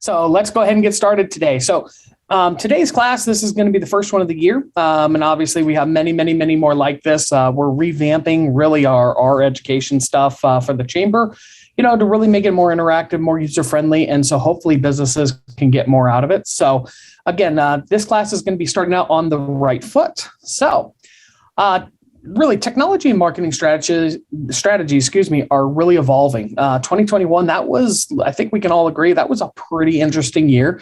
So let's go ahead and get started today. So today's class, this is going to be the first one of the year. And obviously we have many, many, many more like this. We're revamping really our education stuff for the chamber, to really make it more interactive, more user-friendly. And so hopefully businesses can get more out of it. So again, this class is going to be starting out on the right foot. So really, technology and marketing strategies, are really evolving. 2021, that was, I think we can all agree, that was a pretty interesting year.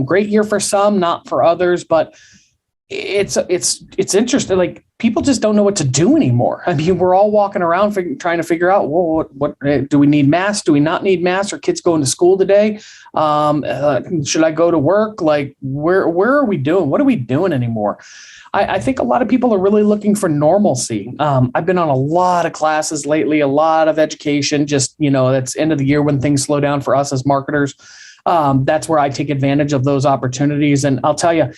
Great year for some, not for others, but it's interesting. Like, people just don't know what to do anymore. I mean, we're all walking around trying to figure out, well, what do we need masks? Do we not need masks? Are kids going to school today? Should I go to work? Like, where are we doing? What are we doing anymore? I think a lot of people are really looking for normalcy. I've been on a lot of classes lately, a lot of education, just, that's end of the year when things slow down for us as marketers. That's where I take advantage of those opportunities. And I'll tell you,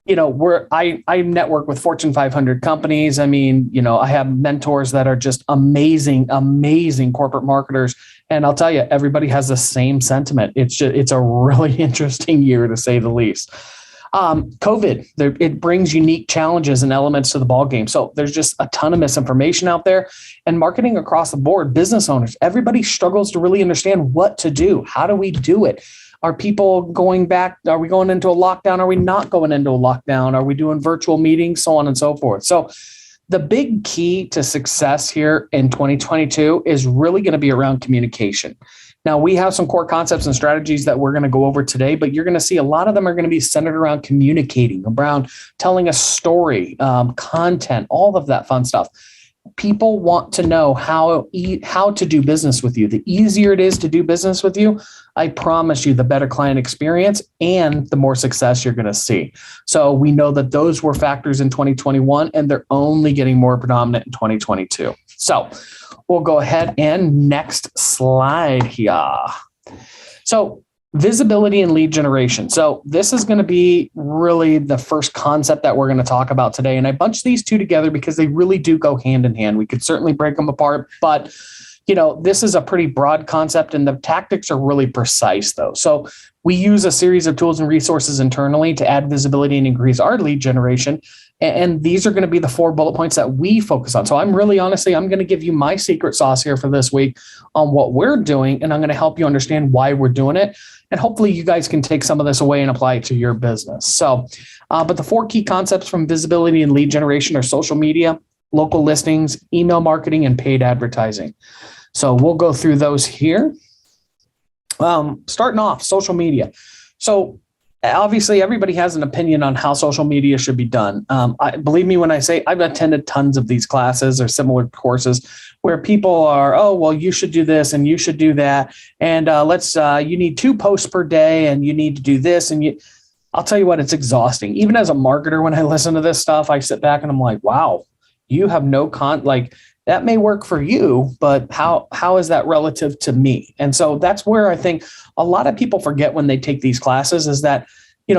I network with Fortune 500 companies. I mean, I have mentors that are just amazing, amazing corporate marketers. And I'll tell you, everybody has the same sentiment. It's a really interesting year, to say the least. COVID, it brings unique challenges and elements to the ballgame. So there's just a ton of misinformation out there, and marketing across the board, business owners, everybody struggles to really understand what to do. How do we do it? Are people going back? Are we going into a lockdown? Are we not going into a lockdown? Are we doing virtual meetings? So on and so forth. So the big key to success here in 2022 is really going to be around communication. Now, we have some core concepts and strategies that we're going to go over today, but you're going to see a lot of them are going to be centered around communicating, around telling a story, content, all of that fun stuff. People want to know how to do business with you. The easier it is to do business with you, I promise you, the better client experience and the more success you're going to see. So we know that those were factors in 2021, and they're only getting more predominant in 2022. So we'll go ahead and next slide here. So visibility and lead generation. So this is going to be really the first concept that we're going to talk about today. And I bunched these two together because they really do go hand in hand. We could certainly break them apart, but this is a pretty broad concept, and the tactics are really precise though. So we use a series of tools and resources internally to add visibility and increase our lead generation. And these are going to be the 4 bullet points that we focus on. So I'm going to give you my secret sauce here for this week on what we're doing, and I'm going to help you understand why we're doing it. And hopefully you guys can take some of this away and apply it to your business. So, but the 4 key concepts from visibility and lead generation are social media, local listings, email marketing, and paid advertising. So we'll go through those here. Starting off, social media. So obviously, everybody has an opinion on how social media should be done. Believe me when I say I've attended tons of these classes or similar courses where people are, oh, well, you should do this and you should do that. And you need 2 posts per day and you need to do this. And I'll tell you what, it's exhausting. Even as a marketer, when I listen to this stuff, I sit back and I'm like, wow, you have no that may work for you, but how is that relative to me? And so that's where I think a lot of people forget when they take these classes is that,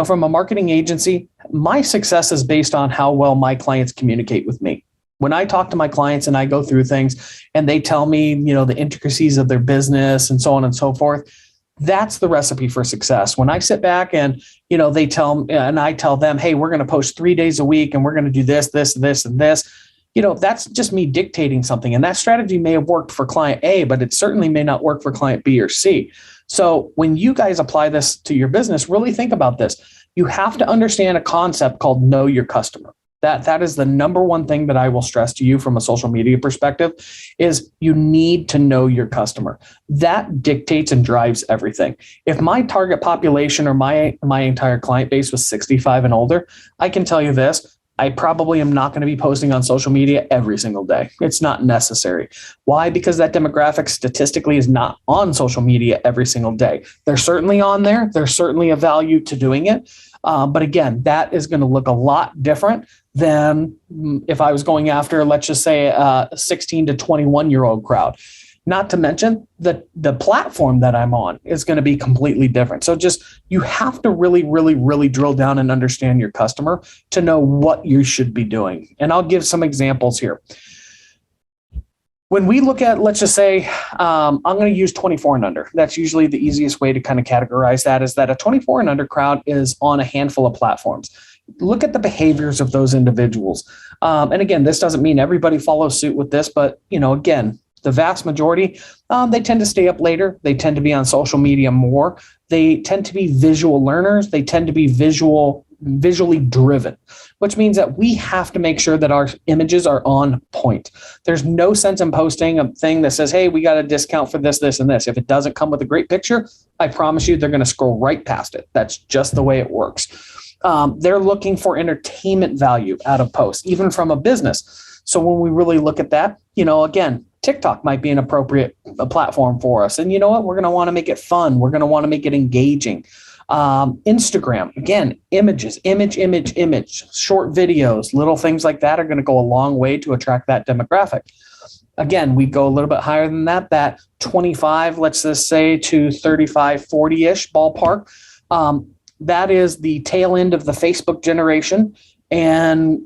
from a marketing agency, my success is based on how well my clients communicate with me. When I talk to my clients and I go through things and they tell me, the intricacies of their business and so on and so forth, that's the recipe for success. When I sit back and, I tell them, hey, we're going to post 3 days a week and we're going to do this, this, this, and this. That's just me dictating something. And that strategy may have worked for client A, but it certainly may not work for client B or C. So when you guys apply this to your business, really think about this. You have to understand a concept called know your customer. That is the number one thing that I will stress to you from a social media perspective is you need to know your customer. That dictates and drives everything. If my target population or my entire client base was 65 and older, I can tell you this. I probably am not going to be posting on social media every single day. It's not necessary. Why? Because that demographic statistically is not on social media every single day. They're certainly on there. There's certainly a value to doing it. But again, that is going to look a lot different than if I was going after, let's just say, a 16 to 21-year-old crowd. Not to mention the platform that I'm on is going to be completely different. So you have to really, really, really drill down and understand your customer to know what you should be doing. And I'll give some examples here. When we look at, let's just say, I'm going to use 24 and under. That's usually the easiest way to kind of categorize that, is that a 24 and under crowd is on a handful of platforms. Look at the behaviors of those individuals. And again, this doesn't mean everybody follows suit with this, but again, the vast majority, they tend to stay up later. They tend to be on social media more. They tend to be visual learners. They tend to be visually driven, which means that we have to make sure that our images are on point. There's no sense in posting a thing that says, hey, we got a discount for this, this, and this. If it doesn't come with a great picture, I promise you they're going to scroll right past it. That's just the way it works. They're looking for entertainment value out of posts, even from a business. So when we really look at that, again, TikTok might be an appropriate platform for us. And you know what? We're going to want to make it fun. We're going to want to make it engaging. Instagram, again, images, image, short videos, little things like that are going to go a long way to attract that demographic. Again, we go a little bit higher than that 25, let's just say, to 35, 40-ish ballpark. That is the tail end of the Facebook generation. And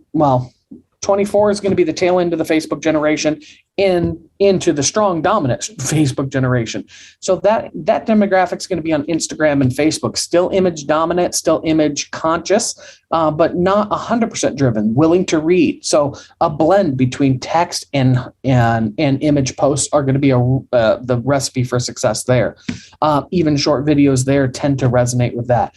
24 is going to be the tail end of the Facebook generation into the strong dominant Facebook generation. So that demographic is going to be on Instagram and Facebook, still image dominant, still image conscious, but not 100% driven, willing to read. So a blend between text and image posts are going to be the recipe for success there. Even short videos there tend to resonate with that.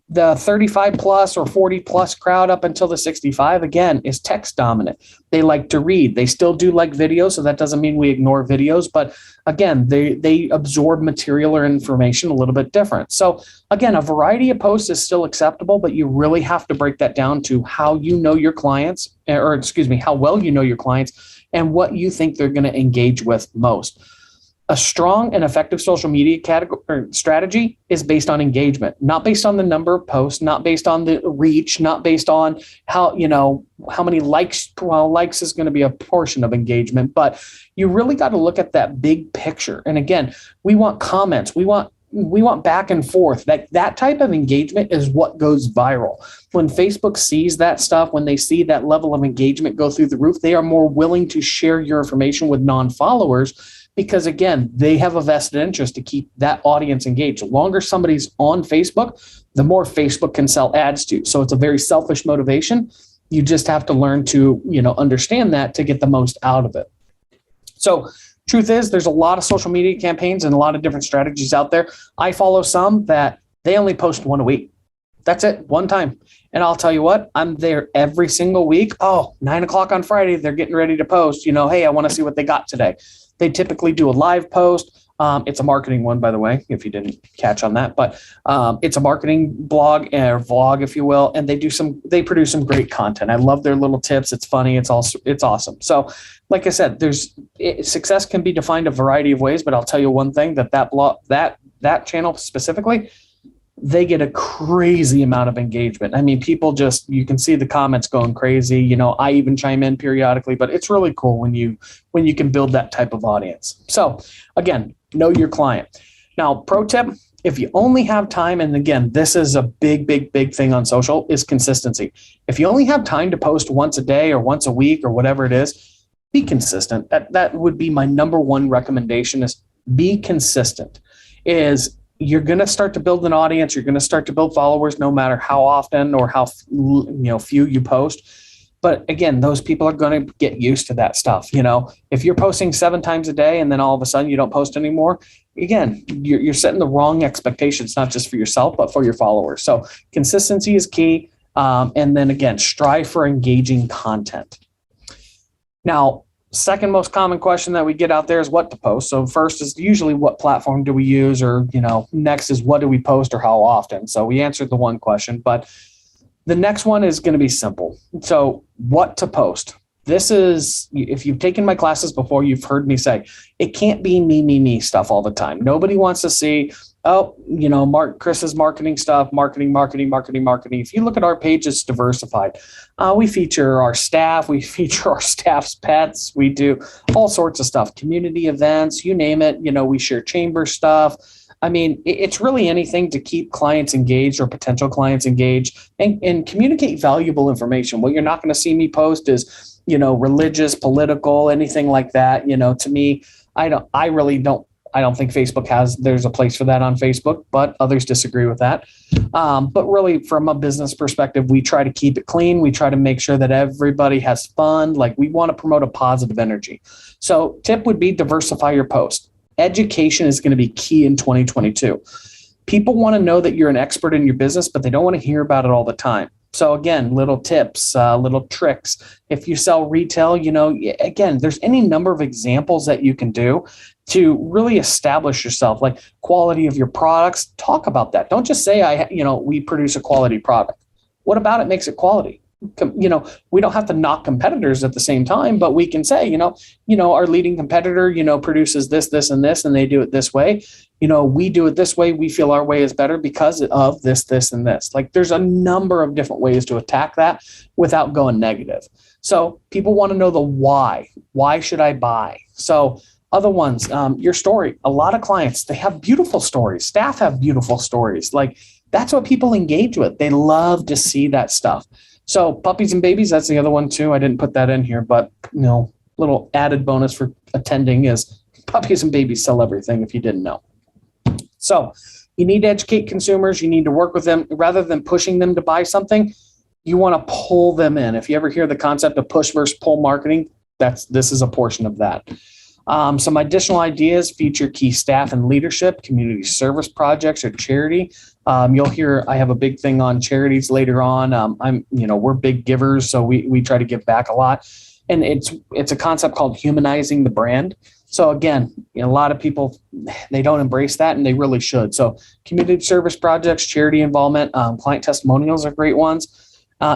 The 35 plus or 40 plus crowd up until the 65, again, is text dominant. They like to read. They still do like videos, so that doesn't mean we ignore videos. But again, they absorb material or information a little bit different. So again, a variety of posts is still acceptable, but you really have to break that down to how you know your clients, how well you know your clients and what you think they're going to engage with most. A strong and effective social media strategy is based on engagement, not based on the number of posts, not based on the reach, not based on how many likes. Well, likes is going to be a portion of engagement, but you really got to look at that big picture. And again, we want comments. We want back and forth. That type of engagement is what goes viral. When Facebook sees that stuff, when they see that level of engagement go through the roof, they are more willing to share your information with non-followers. Because again, they have a vested interest to keep that audience engaged. The longer somebody's on Facebook, the more Facebook can sell ads to. So it's a very selfish motivation. You just have to learn to, understand that to get the most out of it. So truth is, there's a lot of social media campaigns and a lot of different strategies out there. I follow some that they only post one a week. That's it, one time. And I'll tell you what, I'm there every single week. 9:00 on Friday, they're getting ready to post, hey, I want to see what they got today. They typically do a live post. It's a marketing one, by the way, if you didn't catch on that, but it's a marketing blog or vlog, if you will. And they produce some great content. I love their little tips. It's funny. It's awesome. So like I said, success can be defined a variety of ways, but I'll tell you one thing, that channel specifically, they get a crazy amount of engagement. I mean, people you can see the comments going crazy. I even chime in periodically, but it's really cool when you can build that type of audience. So again, know your client. Now, pro tip, if you only have time, and again, this is a big thing on social, is consistency. If you only have time to post once a day or once a week or whatever it is, be consistent. That would be my number one recommendation, is be consistent. You're going to start to build an audience. You're going to start to build followers, no matter how often or how few you post. But again, those people are going to get used to that stuff. If you're posting 7 times a day and then all of a sudden you don't post anymore, again, you're setting the wrong expectations, not just for yourself, but for your followers. So consistency is key. And then again, strive for engaging content. Now, second most common question that we get out there is what to post. So first is usually what platform do we use, or, next is what do we post or how often? So we answered the one question, but the next one is going to be simple. So what to post? This is, if you've taken my classes before, you've heard me say, it can't be me stuff all the time. Nobody wants to see, Chris's marketing stuff, marketing. If you look at our page, it's diversified. We feature our staff. We feature our staff's pets. We do all sorts of stuff, community events, you name it. We share chamber stuff. I mean, it's really anything to keep clients engaged or potential clients engaged and communicate valuable information. What you're not going to see me post is religious, political, anything like that. To me, I don't think there's a place for that on Facebook, but others disagree with that. But really, from a business perspective, we try to keep it clean. We try to make sure that everybody has fun. Like, we want to promote a positive energy. So tip would be diversify your post. Education is going to be key in 2022. People want to know that you're an expert in your business, but they don't want to hear about it all the time. So again, little tips, little tricks. If you sell retail, again, there's any number of examples that you can do to really establish yourself, like quality of your products. Talk about that. Don't just say, we produce a quality product. What about it makes it quality? We don't have to knock competitors at the same time, but we can say, our leading competitor, produces this, this, and this, and they do it this way. We do it this way. We feel our way is better because of this, this, and this. Like, there's a number of different ways to attack that without going negative. So people want to know the why. Why should I buy? So other ones, your story. A lot of clients, they have beautiful stories. Staff have beautiful stories. Like, that's what people engage with. They love to see that stuff. So puppies and babies, that's the other one too. I didn't put that in here, but little added bonus for attending is puppies and babies sell everything, if you didn't know. So you need to educate consumers. You need to work with them rather than pushing them to buy something. You want to pull them in. If you ever hear the concept of push versus pull marketing, this is a portion of that. Some additional ideas: feature key staff and leadership, community service projects, or charity. You'll hear I have a big thing on charities later on. We're big givers, so we try to give back a lot, and it's a concept called humanizing the brand. So again, a lot of people, they don't embrace that, and they really should. So community service projects, charity involvement, client testimonials are great ones.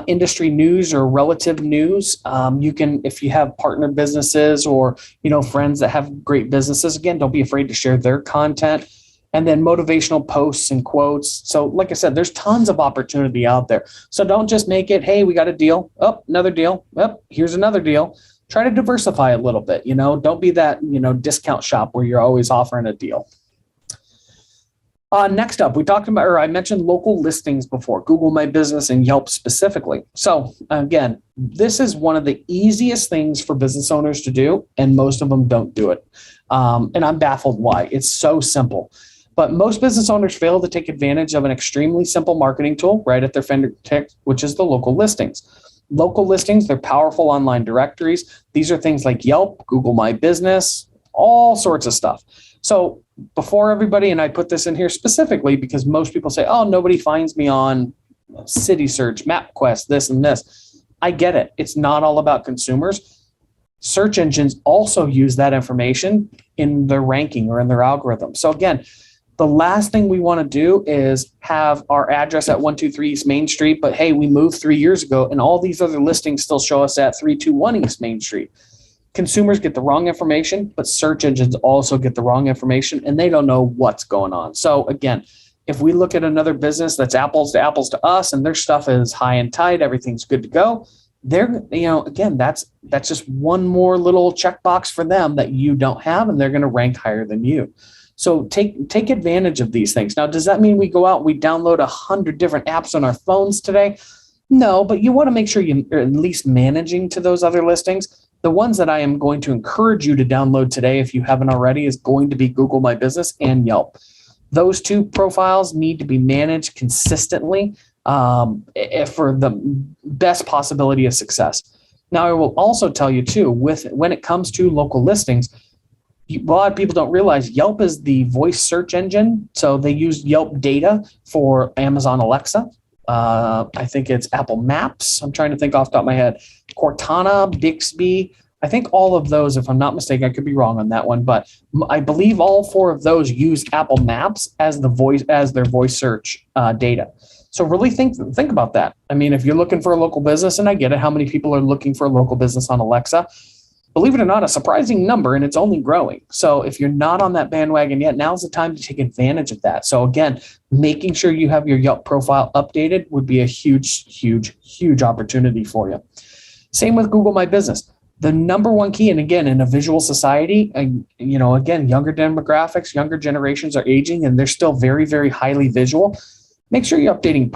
Industry news or relative news. You can, if you have partner businesses or, friends that have great businesses, again, don't be afraid to share their content. And then motivational posts and quotes. So like I said, there's tons of opportunity out there. So don't just make it, hey, we got a deal. Oh, another deal. Oh, here's another deal. Try to diversify a little bit. Don't be that, discount shop where you're always offering a deal. Next up, I mentioned local listings before, Google My Business and Yelp specifically. So again, this is one of the easiest things for business owners to do, and most of them don't do it. And I'm baffled why. It's so simple. But most business owners fail to take advantage of an extremely simple marketing tool right at their fingertips, which is the local listings. Local listings, they're powerful online directories. These are things like Yelp, Google My Business, all sorts of stuff. So before everybody, and I put this in here specifically because most people say, oh, nobody finds me on City Search, MapQuest, this and this. I get it. It's not all about consumers. Search engines also use that information in their ranking or in their algorithm. So again, the last thing we want to do is have our address at 123 East Main Street, but hey, we moved 3 years ago and all these other listings still show us at 321 East Main Street. Consumers get the wrong information, but search engines also get the wrong information and they don't know what's going on. So again, if we look at another business that's apples to us and their stuff is high and tight, everything's good to go, again, that's just one more little checkbox for them that you don't have, and they're going to rank higher than you. So take advantage of these things. Now, does that mean we go out and we download 100 different apps on our phones today? No, but you want to make sure you're at least managing to those other listings. The ones that I am going to encourage you to download today, if you haven't already, is going to be Google My Business and Yelp. Those two profiles need to be managed consistently for the best possibility of success. Now, I will also tell you too, when it comes to local listings, a lot of people don't realize Yelp is the voice search engine. So they use Yelp data for Amazon Alexa. I think it's Apple Maps. I'm trying to think off the top of my head. Cortana, Bixby. I think all of those, if I'm not mistaken, I could be wrong on that one, but I believe all four of those use Apple Maps as their voice search data. So really think about that. I mean, if you're looking for a local business, and I get it, how many people are looking for a local business on Alexa? Believe it or not, a surprising number, and it's only growing. So if you're not on that bandwagon yet, now's the time to take advantage of that. So again, making sure you have your Yelp profile updated would be a huge, huge, huge opportunity for you. Same with Google My Business. The number one key, and again, in a visual society, again, younger demographics, younger generations are aging, and they're still very, very highly visual. Make sure you're updating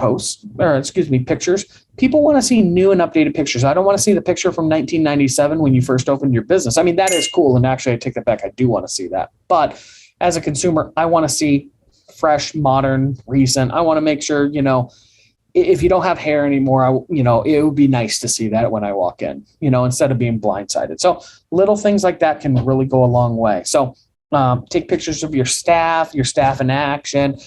pictures. people want to see new and updated pictures. I don't want to see the picture from 1997 when you first opened your business. I mean, that is cool. And actually, I take that back. I do want to see that. But as a consumer, I want to see fresh, modern, recent. I want to make sure, if you don't have hair anymore, it would be nice to see that when I walk in, instead of being blindsided. So little things like that can really go a long way. So take pictures of your staff in action.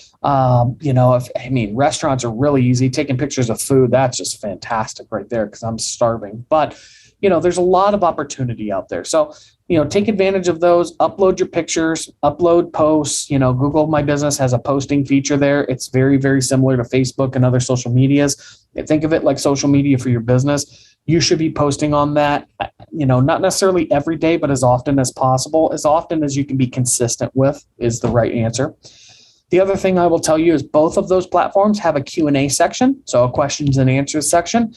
Restaurants are really easy. Taking pictures of food, that's just fantastic right there because I'm starving. But, there's a lot of opportunity out there. So, take advantage of those, upload your pictures, upload posts. Google My Business has a posting feature there. It's very, very similar to Facebook and other social medias. Think of it like social media for your business. You should be posting on that, not necessarily every day, but as often as possible, as often as you can be consistent with is the right answer. The other thing I will tell you is both of those platforms have a Q&A section, so a questions and answers section.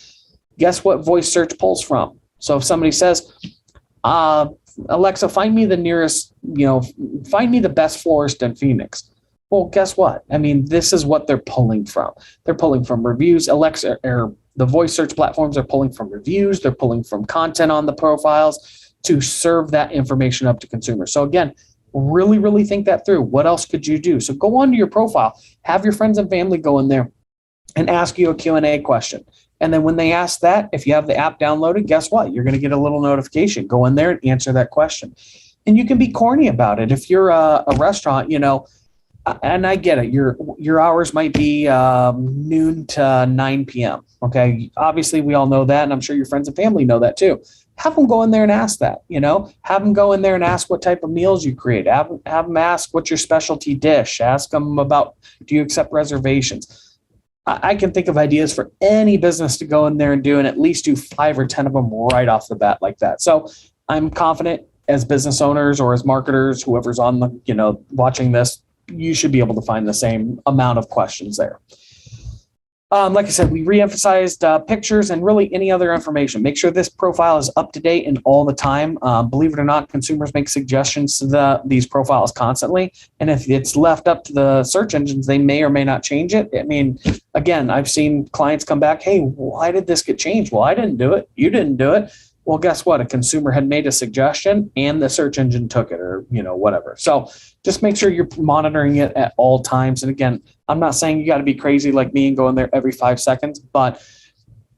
Guess what voice search pulls from? So if somebody says, Alexa, find me the best florist in Phoenix. Well, guess what? This is what they're pulling from. They're pulling from reviews. Alexa, or the voice search platforms are pulling from reviews. They're pulling from content on the profiles to serve that information up to consumers. So again, really, really think that through. What else could you do? So go onto your profile, have your friends and family go in there and ask you a Q&A question. And then when they ask that, if you have the app downloaded, guess what? You're going to get a little notification. Go in there and answer that question. And you can be corny about it. If you're a restaurant, and I get it, your hours might be noon to 9 p.m. Okay. Obviously, we all know that. And I'm sure your friends and family know that too. Have them go in there and ask that, have them go in there and ask what type of meals you create. Have them ask what's your specialty dish. Ask them about, do you accept reservations? I can think of ideas for any business to go in there and do, and at least do 5 or 10 of them right off the bat like that. So I'm confident as business owners or as marketers, whoever's on the, watching this, you should be able to find the same amount of questions there. Like I said, we reemphasized pictures and really any other information. Make sure this profile is up to date and all the time. Believe it or not, consumers make suggestions to these profiles constantly. And if it's left up to the search engines, they may or may not change it. Again, I've seen clients come back, hey, why did this get changed? Well, I didn't do it. You didn't do it. Well, guess what? A consumer had made a suggestion and the search engine took it, or, whatever. So just make sure you're monitoring it at all times. And again, I'm not saying you got to be crazy like me and go in there every 5 seconds, but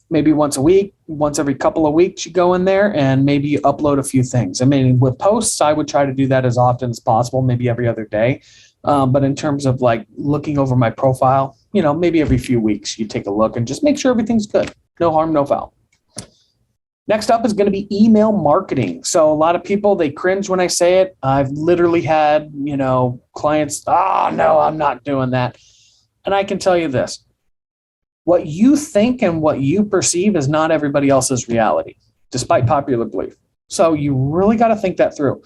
maybe once a week, once every couple of weeks, you go in there and maybe you upload a few things. With posts, I would try to do that as often as possible, maybe every other day. But in terms of like looking over my profile, maybe every few weeks you take a look and just make sure everything's good. No harm, no foul. Next up is going to be email marketing. So a lot of people, they cringe when I say it. I've literally had, clients, no, I'm not doing that. And I can tell you this, what you think and what you perceive is not everybody else's reality, despite popular belief. So you really got to think that through.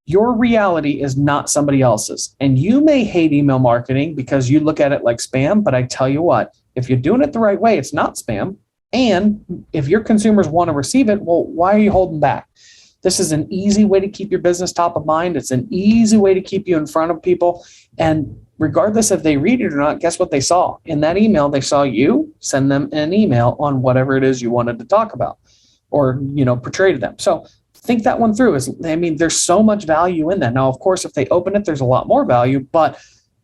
Your reality is not somebody else's. And you may hate email marketing because you look at it like spam, but I tell you what, if you're doing it the right way, it's not spam. And if your consumers want to receive it, well, why are you holding back? This is an easy way to keep your business top of mind. It's an easy way to keep you in front of people. And regardless if they read it or not, guess what they saw? In that email, they saw you send them an email on whatever it is you wanted to talk about or, portray to them. So think that one through. There's so much value in that. Now, of course, if they open it, there's a lot more value, but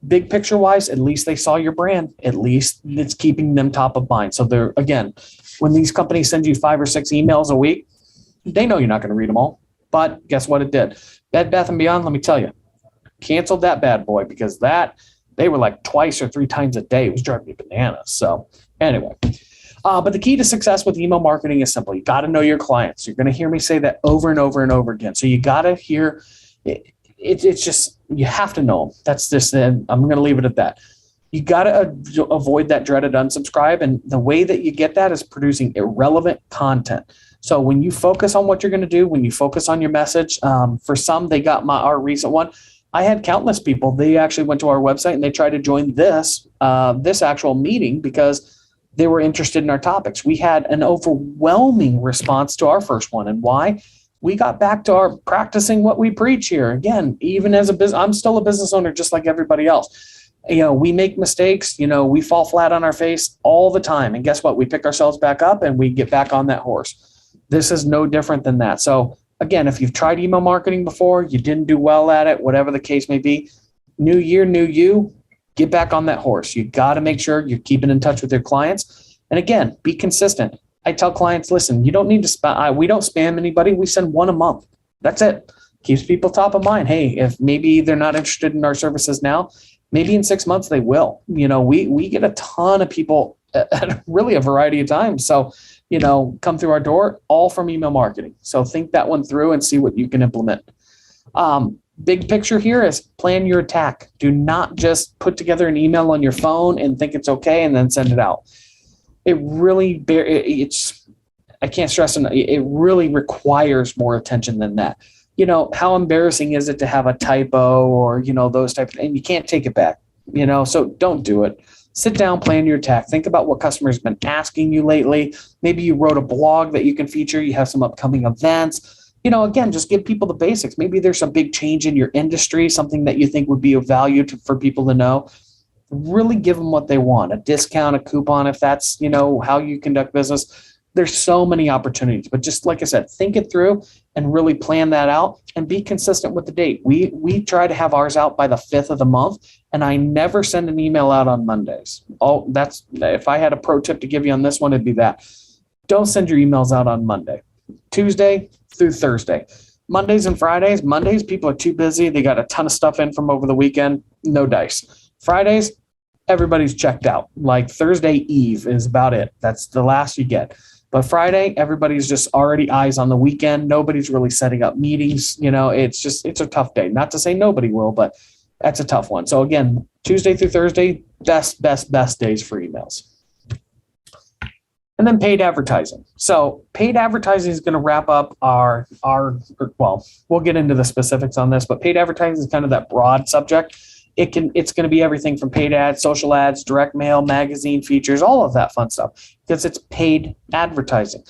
big picture wise, at least they saw your brand. At least it's keeping them top of mind. So they're, again, when these companies send you 5 or 6 emails a week, they know you're not going to read them all. But guess what it did? Bed Bath & Beyond, let me tell you, canceled that bad boy because they were like 2 or 3 times a day. It was driving me bananas. So anyway, but the key to success with email marketing is simple. You got to know your clients. You're going to hear me say that over and over and over again. So you got to hear it. It's just, you have to know them. That's just, I'm going to leave it at that. You got to avoid that dreaded unsubscribe. And the way that you get that is producing irrelevant content. So when you focus on what you're going to do, when you focus on your message, for some, they got our recent one. I had countless people. They actually went to our website and they tried to join this actual meeting because they were interested in our topics. We had an overwhelming response to our first one. And why? We got back to our practicing what we preach here. Again, even as a business, I'm still a business owner just like everybody else. We make mistakes, we fall flat on our face all the time. And guess what? We pick ourselves back up and we get back on that horse. This is no different than that. So again, if you've tried email marketing before, you didn't do well at it, whatever the case may be, new year, new you, get back on that horse. You got to make sure you're keeping in touch with your clients. And again, be consistent. I tell clients, listen, you don't need to spam. We don't spam anybody. We send one a month. That's it. Keeps people top of mind. Hey, if maybe they're not interested in our services now, maybe in 6 months they will. We get a ton of people at really a variety of times. So, come through our door, all from email marketing. So think that one through and see what you can implement. Big picture here is plan your attack. Do not just put together an email on your phone and think it's okay and then send it out. It really, I can't stress enough, it really requires more attention than that. How embarrassing is it to have a typo or, those types, and you can't take it back, so don't do it. Sit down, plan your attack. Think about what customers have been asking you lately. Maybe you wrote a blog that you can feature. You have some upcoming events. Again, just give people the basics. Maybe there's a big change in your industry, something that you think would be of value for people to know. Really give them what they want, a discount, a coupon, if that's, how you conduct business. There's so many opportunities, but just like I said, think it through and really plan that out and be consistent with the date. We try to have ours out by the 5th of the month, and I never send an email out on Mondays. That's, if I had a pro tip to give you on this one, it'd be that. Don't send your emails out on Monday, Tuesday through Thursday. Mondays and Fridays, people are too busy. They got a ton of stuff in from over the weekend. No dice. Fridays, everybody's checked out. Like Thursday Eve is about it. That's the last you get. But Friday, everybody's just already eyes on the weekend. Nobody's really setting up meetings. It's a tough day. Not to say nobody will, but that's a tough one. So again, Tuesday through Thursday, best days for emails. And then paid advertising. So paid advertising is going to wrap up we'll get into the specifics on this, but paid advertising is kind of that broad subject. It's going to be everything from paid ads, social ads, direct mail, magazine features, all of that fun stuff, because it's paid advertising.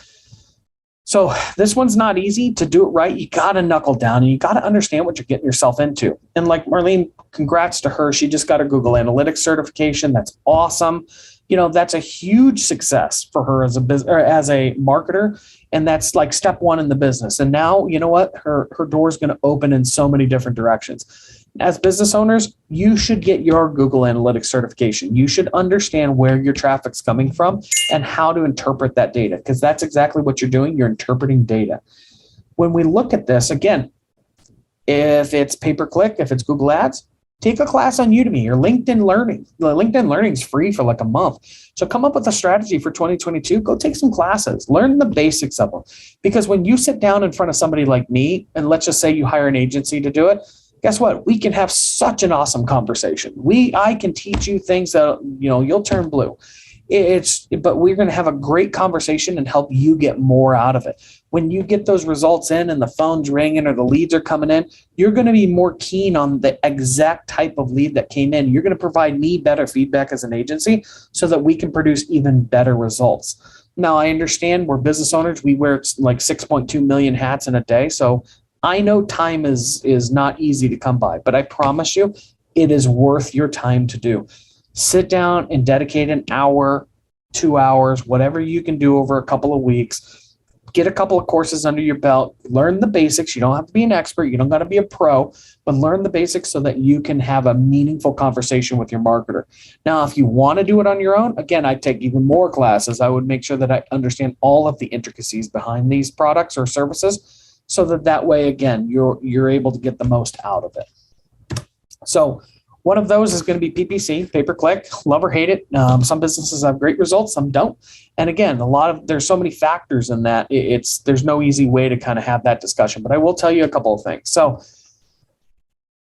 So this one's not easy. To do it right, you got to knuckle down and you got to understand what you're getting yourself into. And like Marlene, congrats to her. She just got her Google Analytics certification. That's awesome. That's a huge success for her as a marketer. And that's like step one in the business. And now, you know what? Her door is going to open in so many different directions. As business owners, you should get your Google Analytics certification. You should understand where your traffic's coming from and how to interpret that data, because that's exactly what you're doing. You're interpreting data. When we look at this, again, if it's pay-per-click, if it's Google Ads, take a class on Udemy or LinkedIn Learning. The LinkedIn Learning is free for like a month. So come up with a strategy for 2022. Go take some classes. Learn the basics of them. Because when you sit down in front of somebody like me, and let's just say you hire an agency to do it, guess what? We can have such an awesome conversation. I can teach you things that, you'll turn blue. But we're going to have a great conversation and help you get more out of it. When you get those results in and the phone's ringing or the leads are coming in, you're going to be more keen on the exact type of lead that came in. You're going to provide me better feedback as an agency so that we can produce even better results. Now, I understand we're business owners. We wear like 6.2 million hats in a day. So I know time is not easy to come by, but I promise you, it is worth your time to do. Sit down and dedicate an hour, 2 hours, whatever you can do over a couple of weeks. Get a couple of courses under your belt. Learn the basics. You don't have to be an expert. You don't got to be a pro, but learn the basics so that you can have a meaningful conversation with your marketer. Now, if you want to do it on your own, again, I'd take even more classes. I would make sure that I understand all of the intricacies behind these products or services, so that way, again, you're able to get the most out of it. So one of those is going to be PPC, pay-per-click, love or hate it. Some businesses have great results, some don't. And again, there's so many factors in that. There's no easy way to kind of have that discussion, but I will tell you a couple of things. So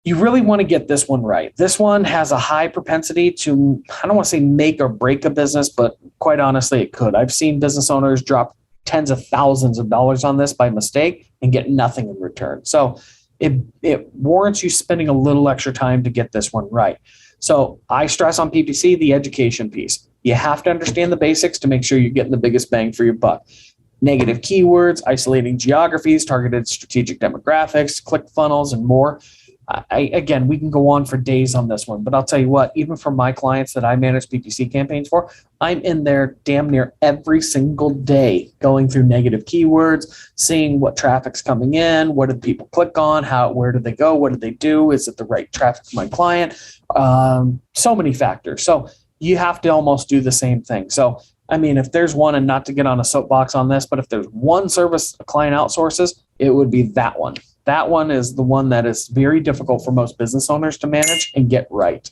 you really want to get this one right. This one has a high propensity to, I don't want to say make or break a business, but quite honestly, it could. I've seen business owners drop tens of thousands of dollars on this by mistake and get nothing in return. So it warrants you spending a little extra time to get this one right. So I stress on PPC, the education piece. You have to understand the basics to make sure you're getting the biggest bang for your buck. Negative keywords, isolating geographies, targeted strategic demographics, click funnels, and more. Again, we can go on for days on this one, but I'll tell you what, even for my clients that I manage PPC campaigns for, I'm in there damn near every single day going through negative keywords, seeing what traffic's coming in, what did people click on, where did they go, what did they do, is it the right traffic for my client? So many factors. So you have to almost do the same thing. So, I mean, if there's one, and not to get on a soapbox on this, but if there's one service a client outsources, it would be that one. That one is the one that is very difficult for most business owners to manage and get right.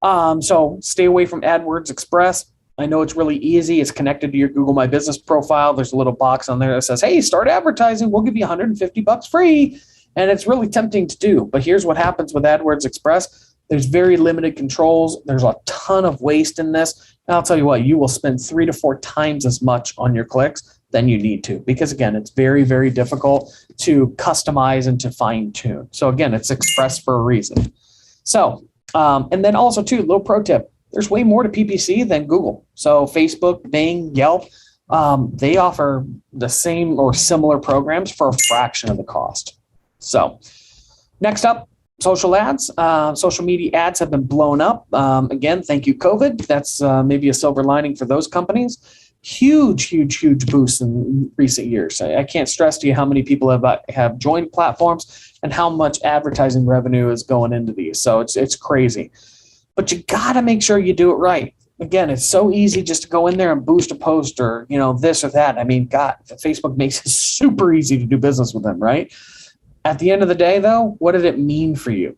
So stay away from AdWords Express. I know it's really easy. It's connected to your Google My Business profile. There's a little box on there that says, hey, start advertising. We'll give you $150 free. And it's really tempting to do. But here's what happens with AdWords Express. There's very limited controls. There's a ton of waste in this. And I'll tell you what, you will spend 3 to 4 times as much on your clicks than you need to, because again, it's very, very difficult to customize and to fine tune. So again, it's Express for a reason. So, and then also too, little pro tip, there's way more to PPC than Google. So Facebook, Bing, Yelp, they offer the same or similar programs for a fraction of the cost. So next up, social ads. Social media ads have been blown up. Again, thank you, COVID. That's maybe a silver lining for those companies. Huge boost in recent years. I can't stress to you how many people have joined platforms and how much advertising revenue is going into these. So it's crazy. But you got to make sure you do it right. Again, it's so easy just to go in there and boost a post or, this or that. I mean, God, Facebook makes it super easy to do business with them, right? At the end of the day, though, what did it mean for you?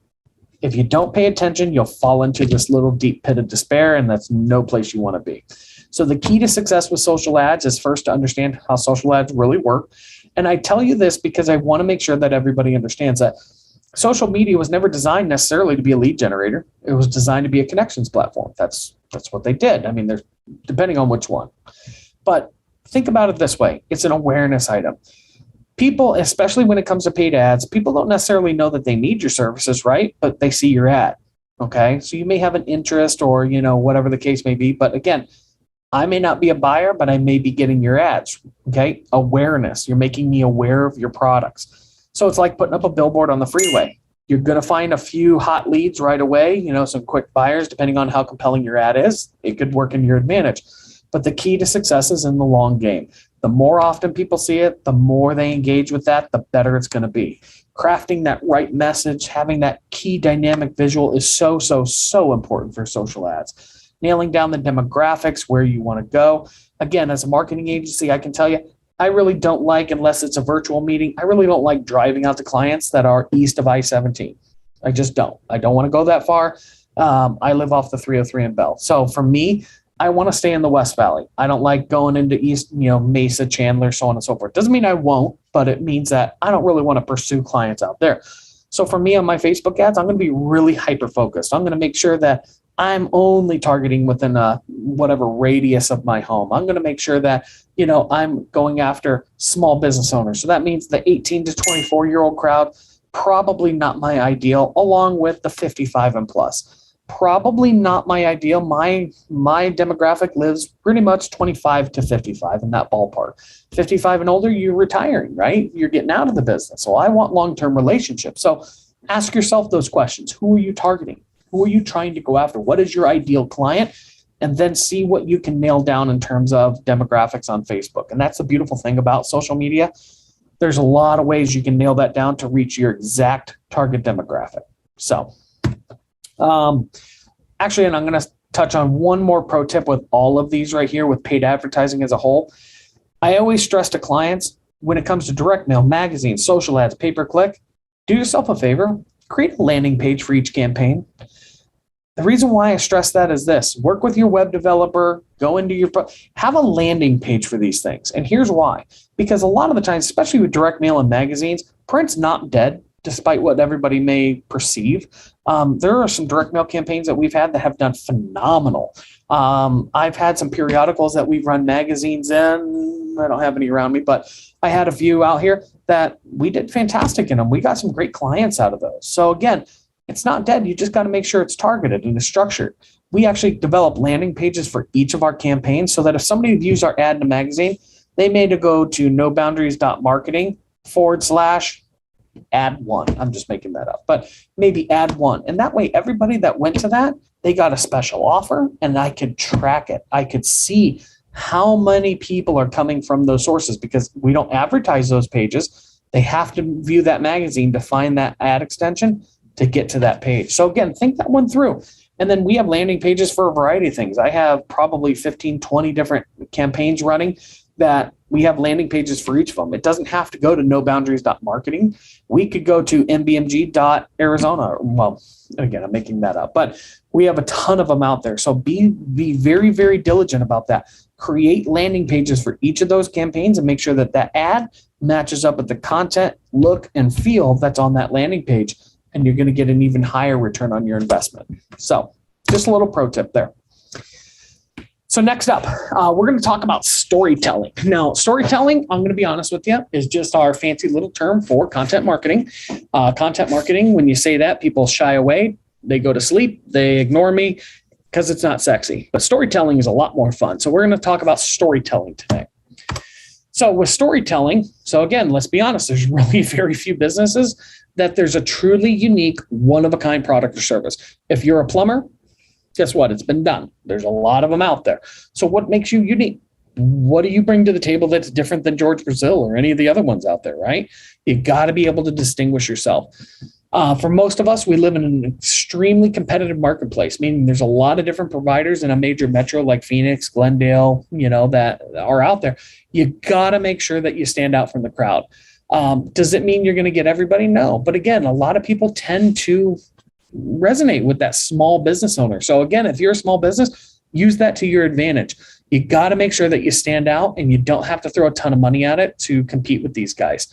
If you don't pay attention, you'll fall into this little deep pit of despair, and that's no place you want to be. So the key to success with social ads is first to understand how social ads really work. And I tell you this because I want to make sure that everybody understands that social media was never designed necessarily to be a lead generator. It was designed to be a connections platform. That's what they did. I mean, there's depending on which one. But think about it this way. It's an awareness item. People, especially when it comes to paid ads, people don't necessarily know that they need your services, right? But they see your ad. Okay. So you may have an interest or, whatever the case may be. But again, I may not be a buyer, but I may be getting your ads. Okay. Awareness. You're making me aware of your products. So it's like putting up a billboard on the freeway. You're going to find a few hot leads right away, some quick buyers, depending on how compelling your ad is. It could work in your advantage. But the key to success is in the long game. The more often people see it, the more they engage with that, the better it's going to be. Crafting that right message, having that key dynamic visual is so important for social ads. Nailing down the demographics, where you want to go. Again, as a marketing agency, I can tell you, I really don't like, unless it's a virtual meeting, I really don't like driving out to clients that are east of I-17. I just don't. I don't want to go that far. I live off the 303 in Bell. So for me, I want to stay in the West Valley. I don't like going into East, Mesa, Chandler, so on and so forth. Doesn't mean I won't, but it means that I don't really want to pursue clients out there. So for me on my Facebook ads, I'm going to be really hyper-focused. I'm going to make sure that I'm only targeting within whatever radius of my home. I'm going to make sure that, I'm going after small business owners. So that means the 18 to 24-year-old crowd, probably not my ideal, along with the 55 and plus. Probably not my ideal. My demographic lives pretty much 25 to 55 in that ballpark. 55 and older, you're retiring, right? You're getting out of the business. So I want long-term relationships. So ask yourself those questions. Who are you targeting? Who are you trying to go after? What is your ideal client? And then see what you can nail down in terms of demographics on Facebook. And that's the beautiful thing about social media. There's a lot of ways you can nail that down to reach your exact target demographic. So actually, and I'm going to touch on one more pro tip with all of these right here with paid advertising as a whole. I always stress to clients when it comes to direct mail, magazines, social ads, pay-per-click, do yourself a favor, create a landing page for each campaign. The reason why I stress that is this: work with your web developer, go into have a landing page for these things. And here's why. Because a lot of the times, especially with direct mail and magazines, print's not dead, despite what everybody may perceive. There are some direct mail campaigns that we've had that have done phenomenal. I've had some periodicals that we've run magazines in. I don't have any around me, but I had a few out here that we did fantastic in them. We got some great clients out of those. So again, it's not dead. You just got to make sure it's targeted and it's structured. We actually develop landing pages for each of our campaigns so that if somebody views our ad in a magazine, they may go to noboundaries.marketing/, add one. I'm just making that up, but maybe add one. And that way, everybody that went to that, they got a special offer and I could track it. I could see how many people are coming from those sources because we don't advertise those pages. They have to view that magazine to find that ad extension to get to that page. So again, think that one through. And then we have landing pages for a variety of things. I have probably 15, 20 different campaigns running that we have landing pages for each of them. It doesn't have to go to noboundaries.marketing. We could go to mbmg.arizona. Well, again, I'm making that up, but we have a ton of them out there. So be very, very diligent about that. Create landing pages for each of those campaigns and make sure that that ad matches up with the content, look, and feel that's on that landing page. And you're going to get an even higher return on your investment. So just a little pro tip there. So next up, we're going to talk about storytelling. Now, storytelling, I'm going to be honest with you, is just our fancy little term for content marketing. Content marketing, when you say that, people shy away. They go to sleep. They ignore me because it's not sexy. But storytelling is a lot more fun. So we're going to talk about storytelling today. So with storytelling, so again, let's be honest, there's really very few businesses that there's a truly unique, one-of-a-kind product or service. If you're a plumber, guess what? It's been done. There's a lot of them out there. So what makes you unique? What do you bring to the table that's different than George Brazil or any of the other ones out there, right? You got to be able to distinguish yourself. For most of us, we live in an extremely competitive marketplace, meaning there's a lot of different providers in a major metro like Phoenix, Glendale, that are out there. You got to make sure that you stand out from the crowd. Does it mean you're going to get everybody? No. But again, a lot of people tend to resonate with that small business owner. So again, if you're a small business, use that to your advantage. You got to make sure that you stand out and you don't have to throw a ton of money at it to compete with these guys.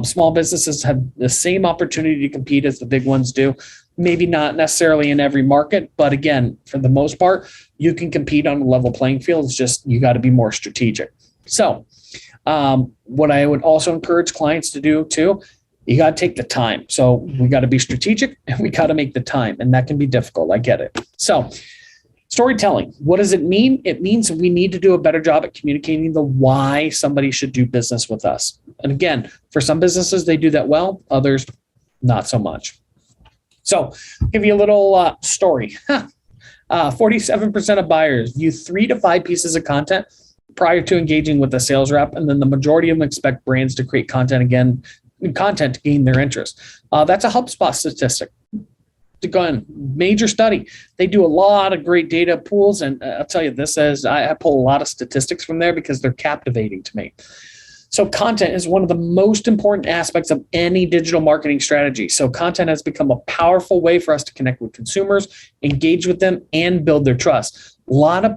Small businesses have the same opportunity to compete as the big ones do. Maybe not necessarily in every market, but again, for the most part, you can compete on a level playing field. It's just you got to be more strategic. So what I would also encourage clients to do too, you got to take the time. So we got to be strategic and we got to make the time, and that can be difficult. I get it. So storytelling, what does it mean? It means we need to do a better job at communicating the why somebody should do business with us. And again, for some businesses, they do that well, others not so much. So I'll give you a little story. 47% of buyers view 3 to 5 pieces of content prior to engaging with a sales rep, and then the majority of them expect brands to create content to gain their interest. That's a HubSpot statistic. To go in, major study. They do a lot of great data pools, and I'll tell you this as I pull a lot of statistics from there because they're captivating to me. So content is one of the most important aspects of any digital marketing strategy. So content has become a powerful way for us to connect with consumers, engage with them, and build their trust. A lot of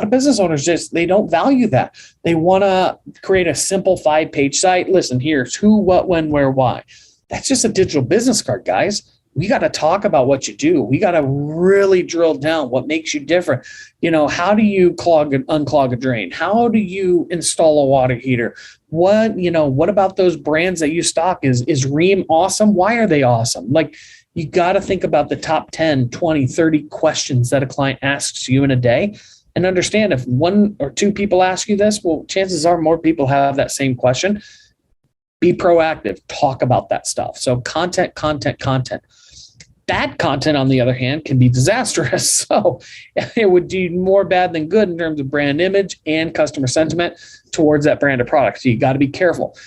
business owners they don't value that. They want to create a simple 5-page site. Listen, here's who, what, when, where, why. That's just a digital business card, guys. We got to talk about what you do. We got to really drill down what makes you different. How do you unclog a drain? How do you install a water heater? What about those brands that you stock? Is Rheem awesome? Why are they awesome? Like, you got to think about the top 10, 20, 30 questions that a client asks you in a day and understand if 1 or 2 people ask you this, well, chances are more people have that same question. Be proactive. Talk about that stuff. So content. Bad content, on the other hand, can be disastrous. So it would do more bad than good in terms of brand image and customer sentiment towards that brand of product. So you got to be careful.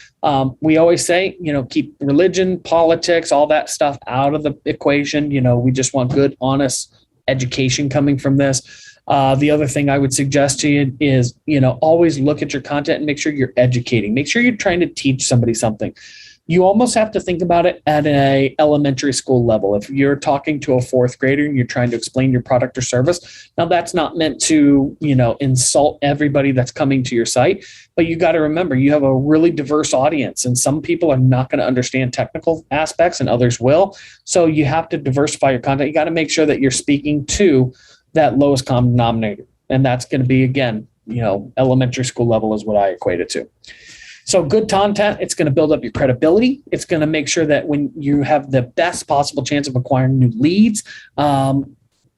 We always say, keep religion, politics, all that stuff out of the equation. We just want good, honest education coming from this. The other thing I would suggest to you is, always look at your content and make sure you're educating. Make sure you're trying to teach somebody something. You almost have to think about it at an elementary school level. If you're talking to a 4th grader and you're trying to explain your product or service, now that's not meant to, insult everybody that's coming to your site, but you got to remember you have a really diverse audience, and some people are not going to understand technical aspects and others will. So you have to diversify your content. You got to make sure that you're speaking to that lowest common denominator. And that's going to be, again, elementary school level is what I equate it to. So good content, it's going to build up your credibility. It's going to make sure that when you have the best possible chance of acquiring new leads,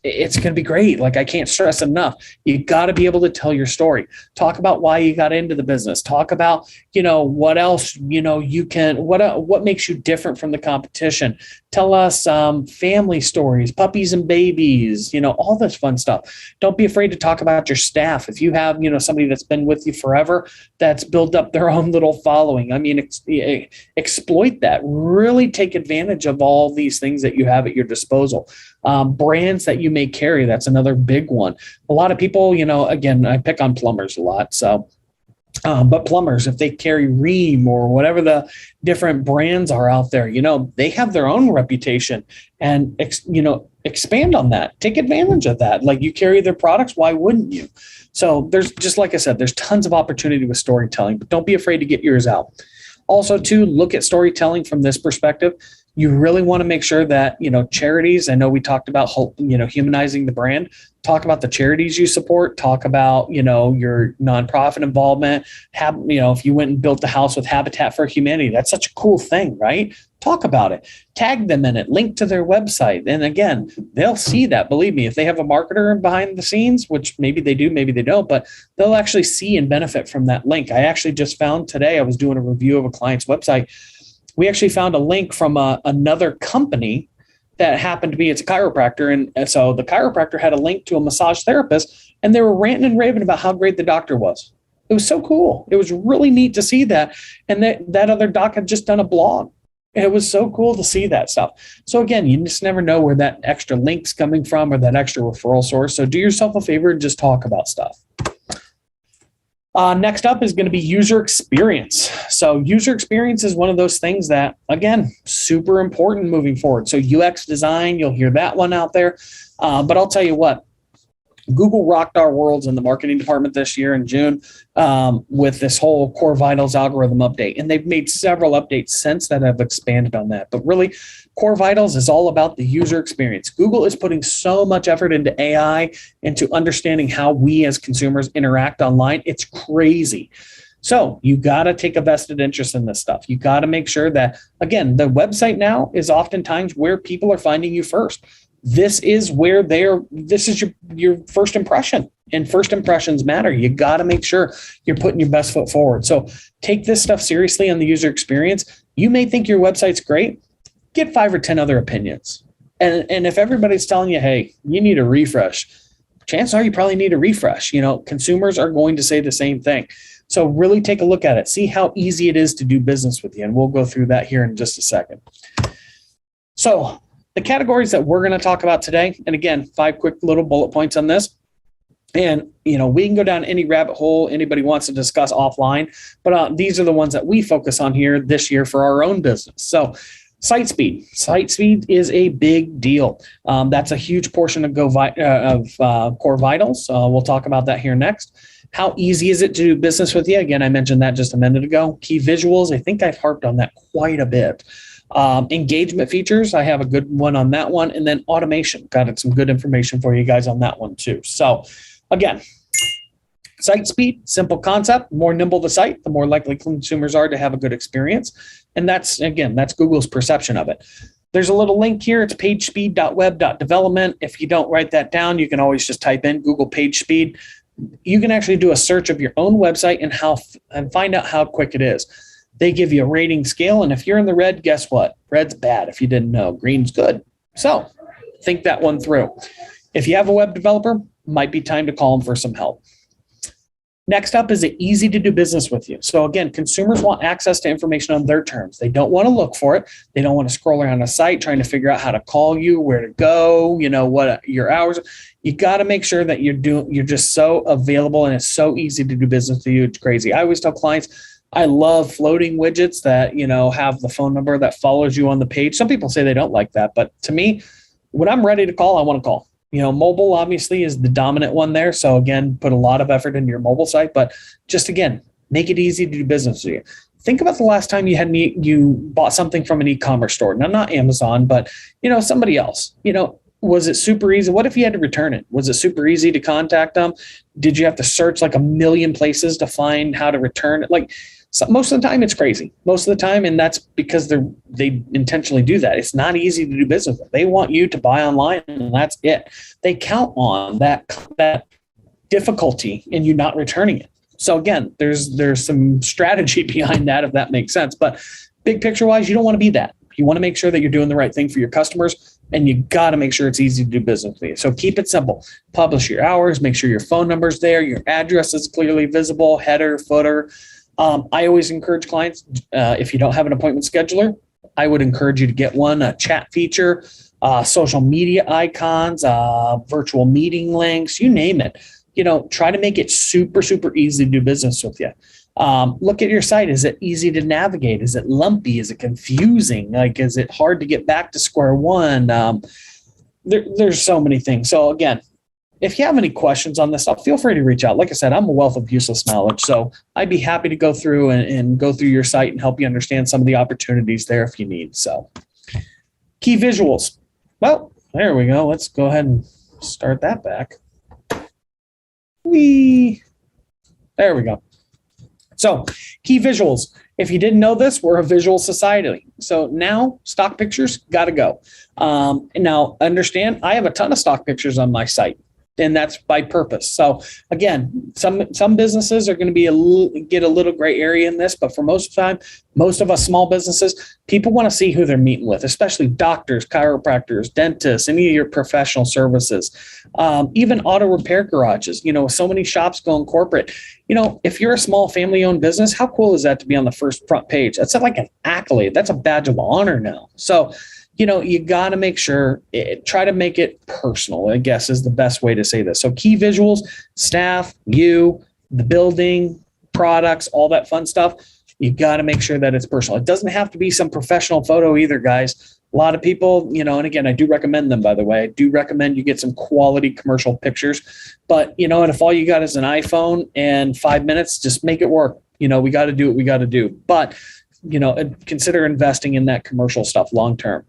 it's going to be great. Like, I can't stress enough. You got to be able to tell your story. Talk about why you got into the business. Talk about, what else, you can, what makes you different from the competition. Tell us family stories, puppies and babies, all this fun stuff. Don't be afraid to talk about your staff. If you have, somebody that's been with you forever, that's built up their own little following. I mean, exploit that. Really take advantage of all these things that you have at your disposal. Brands that you may carry, that's another big one. A lot of people, again, I pick on plumbers a lot. So, but plumbers, if they carry Ream or whatever the different brands are out there, they have their own reputation, and, expand on that. Take advantage of that. Like, you carry their products, why wouldn't you? So there's, just like I said, there's tons of opportunity with storytelling, but don't be afraid to get yours out. Also, to look at storytelling from this perspective, you really want to make sure that, charities, I know we talked about, humanizing the brand. Talk about the charities you support. Talk about, your nonprofit involvement. If you went and built a house with Habitat for Humanity, that's such a cool thing, right? Talk about it. Tag them in it. Link to their website. And again, they'll see that. Believe me, if they have a marketer behind the scenes, which maybe they do, maybe they don't, but they'll actually see and benefit from that link. I actually just found today, I was doing a review of a client's website. We actually found a link from another company that happened to be, it's a chiropractor. And so the chiropractor had a link to a massage therapist, and they were ranting and raving about how great the doctor was. It was so cool. It was really neat to see that. And that other doc had just done a blog. It was so cool to see that stuff. So again, you just never know where that extra link's coming from or that extra referral source. So do yourself a favor and just talk about stuff. Next up is going to be user experience. So user experience is one of those things that, again, super important moving forward. So UX design, you'll hear that one out there. But I'll tell you what, Google rocked our worlds in the marketing department this year in June with this whole Core Vitals algorithm update. And they've made several updates since that have expanded on that. But really, Core Vitals is all about the user experience. Google is putting so much effort into AI, into understanding how we as consumers interact online. It's crazy. So you got to take a vested interest in this stuff. You got to make sure that, again, the website now is oftentimes where people are finding you first. This is where this is your first impression, and first impressions matter. You got to make sure you're putting your best foot forward. So take this stuff seriously on the user experience. You may think your website's great. Get 5 or 10 other opinions. And if everybody's telling you, hey, you need a refresh, chances are you probably need a refresh. Consumers are going to say the same thing. So really take a look at it. See how easy it is to do business with you. And we'll go through that here in just a second. So the categories that we're going to talk about today, and again, 5 quick little bullet points on this. And, we can go down any rabbit hole anybody wants to discuss offline, but these are the ones that we focus on here this year for our own business. So site speed. Site speed is a big deal. That's a huge portion of Core Vitals. We'll talk about that here next. How easy is it to do business with you? Again, I mentioned that just a minute ago. Key visuals. I think I've harped on that quite a bit. Engagement features, I have a good one on that one. And then automation, got some good information for you guys on that one too. So again, site speed, simple concept. The more nimble the site, the more likely consumers are to have a good experience. And that's Google's perception of it. There's a little link here. It's pagespeed.web.development. If you don't write that down, you can always just type in Google page speed. You can actually do a search of your own website and find out how quick it is. They give you a rating scale, and if you're in the red, guess what? Red's bad if you didn't know. Green's good. So think that one through. If you have a web developer, might be time to call them for some help. Next up, is it easy to do business with you? So again, consumers want access to information on their terms. They don't want to look for it. They don't want to scroll around a site trying to figure out how to call you, where to go, what your hours. You got to make sure that you're just so available, and it's so easy to do business with you. It's crazy. I always tell clients, I love floating widgets that, have the phone number that follows you on the page. Some people say they don't like that, but to me, when I'm ready to call, I want to call. Mobile obviously is the dominant one there. So again, put a lot of effort into your mobile site, but just again, make it easy to do business with you. Think about the last time you bought something from an e-commerce store. Now, not Amazon, but somebody else. Was it super easy? What if you had to return it? Was it super easy to contact them? Did you have to search like a million places to find how to return it? Like, So most of the time it's crazy. Most of the time, and that's because they intentionally do that. It's not easy to do business with. They want you to buy online, and that's it. They count on that difficulty in you not returning it. So again, there's some strategy behind that, if that makes sense. But big picture wise, you don't want to be that. You want to make sure that you're doing the right thing for your customers, and you got to make sure it's easy to do business with you. So keep it simple. Publish your hours, make sure your phone number's there, your address is clearly visible, header, footer. I always encourage clients, if you don't have an appointment scheduler, I would encourage you to get one, a chat feature, social media icons, virtual meeting links, you name it. Try to make it super, super easy to do business with you. Look at your site. Is it easy to navigate? Is it lumpy? Is it confusing? Like, is it hard to get back to square one? There's so many things. So again, if you have any questions on this stuff, feel free to reach out. Like I said, I'm a wealth of useless knowledge. So I'd be happy to go through and go through your site and help you understand some of the opportunities there if you need. So key visuals. Well, there we go. Let's go ahead and start that back. There we go. So key visuals. If you didn't know this, we're a visual society. So now stock pictures got to go. And now understand, I have a ton of stock pictures on my site, and that's by purpose. So again, some businesses are going to get a little gray area in this, but for most of the time, most of us small businesses, people want to see who they're meeting with, especially doctors, chiropractors, dentists, any of your professional services, even auto repair garages. So many shops going corporate. If you're a small family-owned business, how cool is that to be on the front page? That's like an accolade. That's a badge of honor now. So you got to make sure, try to make it personal, I guess is the best way to say this. So key visuals, staff, you, the building, products, all that fun stuff. You got to make sure that it's personal. It doesn't have to be some professional photo either, guys. A lot of people, and again, I do recommend them, by the way. I do recommend you get some quality commercial pictures. But, and if all you got is an iPhone and 5 minutes, just make it work. We got to do what we got to do. But, consider investing in that commercial stuff long term.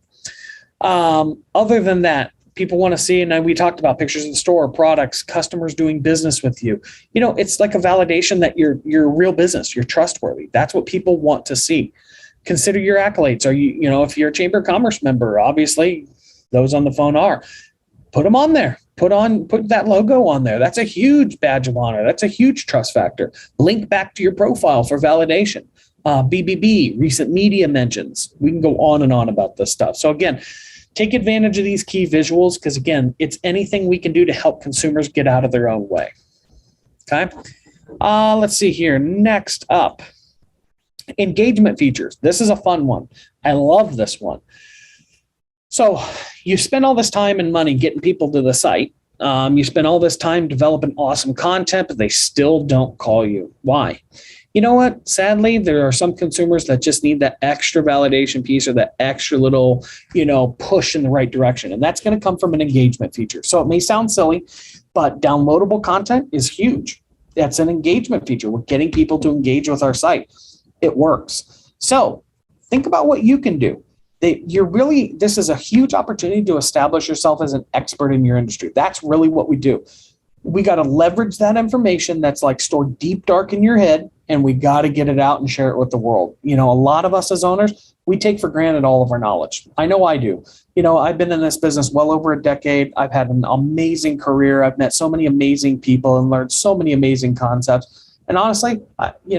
Other than that, people want to see, and we talked about pictures of the store, products, customers doing business with you. It's like a validation that you're a real business, you're trustworthy. That's what people want to see. Consider your accolades. Are you, if you're a Chamber of Commerce member, obviously those on the phone are. Put them on there. Put that logo on there. That's a huge badge of honor. That's a huge trust factor. Link back to your profile for validation. BBB, recent media mentions. We can go on and on about this stuff. So again, take advantage of these key visuals because, again, it's anything we can do to help consumers get out of their own way. Okay. Let's see here. Next up, engagement features. This is a fun one. I love this one. So you spend all this time and money getting people to the site. You spend all this time developing awesome content, but they still don't call you. Why? You know what? Sadly, there are some consumers that just need that extra validation piece or that extra little, push in the right direction. And that's going to come from an engagement feature. So it may sound silly, but downloadable content is huge. That's an engagement feature. We're getting people to engage with our site. It works. So think about what you can do. This is a huge opportunity to establish yourself as an expert in your industry. That's really what we do. We got to leverage that information that's like stored deep, dark in your head, and we got to get it out and share it with the world. A lot of us as owners, we take for granted all of our knowledge. I know I do. I've been in this business well over a decade. I've had an amazing career. I've met so many amazing people and learned so many amazing concepts. And honestly, you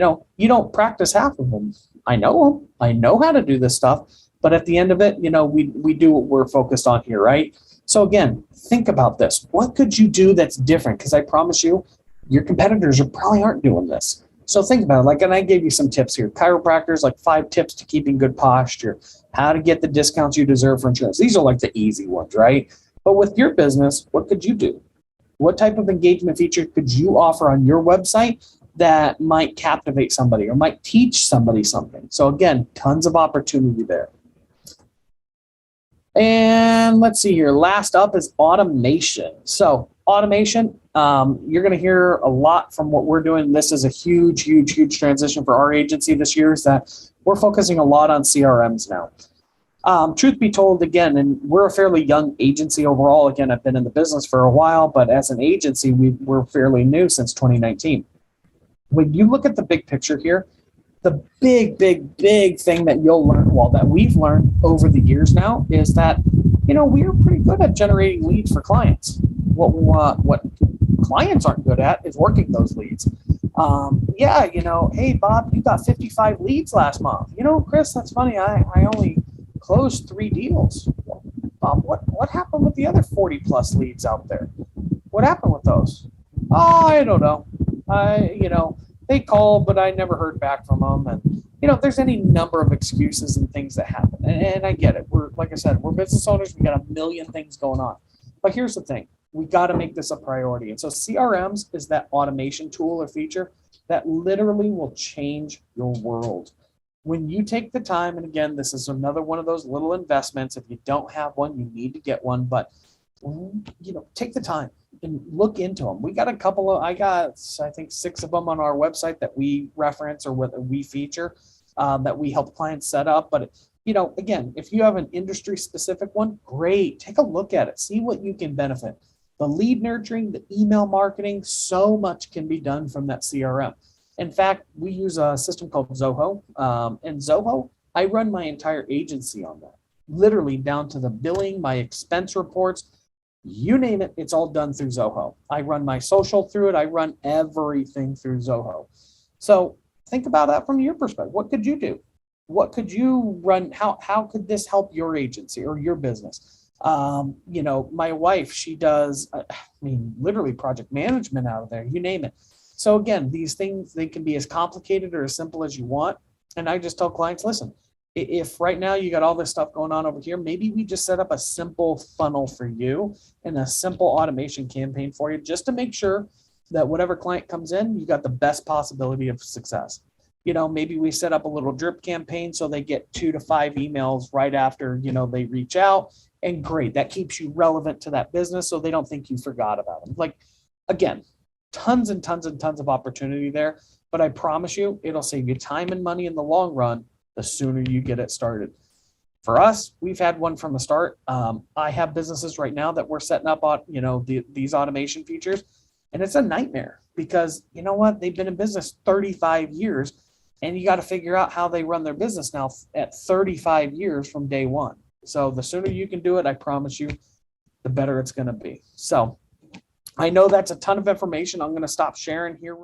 don't practice half of them. I know them. I know how to do this stuff. But at the end of it, we do what we're focused on here, right? So again, think about this. What could you do that's different? Because I promise you, your competitors probably aren't doing this. So think about it. And I gave you some tips here. Chiropractors, 5 tips to keeping good posture, how to get the discounts you deserve for insurance. These are the easy ones, right? But with your business, what could you do? What type of engagement feature could you offer on your website that might captivate somebody or might teach somebody something? So again, tons of opportunity there. And let's see here. Last up is automation. So automation, you're going to hear a lot from what we're doing. This is a huge, huge, huge transition for our agency this year is that we're focusing a lot on CRMs now. Truth be told, again, and we're a fairly young agency overall. Again, I've been in the business for a while, but as an agency, we're fairly new since 2019. When you look at the big picture here, The big thing that you'll learn, well, that we've learned over the years now is that, we are pretty good at generating leads for clients. What clients aren't good at is working those leads. Hey, Bob, you got 55 leads last month. Chris, that's funny. I only closed 3 deals. Bob, what happened with the other 40 plus leads out there? What happened with those? Oh, I don't know. They called, but I never heard back from them. And, there's any number of excuses and things that happen. And I get it. Like I said, we're business owners. We got a million things going on. But here's the thing. We got to make this a priority. And so CRMs is that automation tool or feature that literally will change your world. When you take the time, and again, this is another one of those little investments. If you don't have one, you need to get one. But, take the time and look into them. We got I think 6 of them on our website that we reference or we feature that we help clients set up. But, again, if you have an industry specific one, great. Take a look at it. See what you can benefit. The lead nurturing, the email marketing, so much can be done from that CRM. In fact, we use a system called Zoho. And Zoho, I run my entire agency on that, literally down to the billing, my expense reports, you name it, it's all done through Zoho. I run my social through it. I run everything through Zoho. So think about that from your perspective. What could you do? What could you run? How could this help your agency or your business? My wife, she does, literally project management out of there, you name it. So again, these things, they can be as complicated or as simple as you want. And I just tell clients, listen, if right now you got all this stuff going on over here, maybe we just set up a simple funnel for you and a simple automation campaign for you, just to make sure that whatever client comes in, you got the best possibility of success. Maybe we set up a little drip campaign so they get 2 to 5 emails right after, they reach out. And great, that keeps you relevant to that business so they don't think you forgot about them. Like, again, tons and tons and tons of opportunity there. But I promise you, it'll save you time and money in the long run the sooner you get it started. For us, we've had one from the start. I have businesses right now that we're setting up on, these automation features. And it's a nightmare because, they've been in business 35 years. And you got to figure out how they run their business now at 35 years from day one. So the sooner you can do it, I promise you, the better it's going to be. So I know that's a ton of information. I'm going to stop sharing here.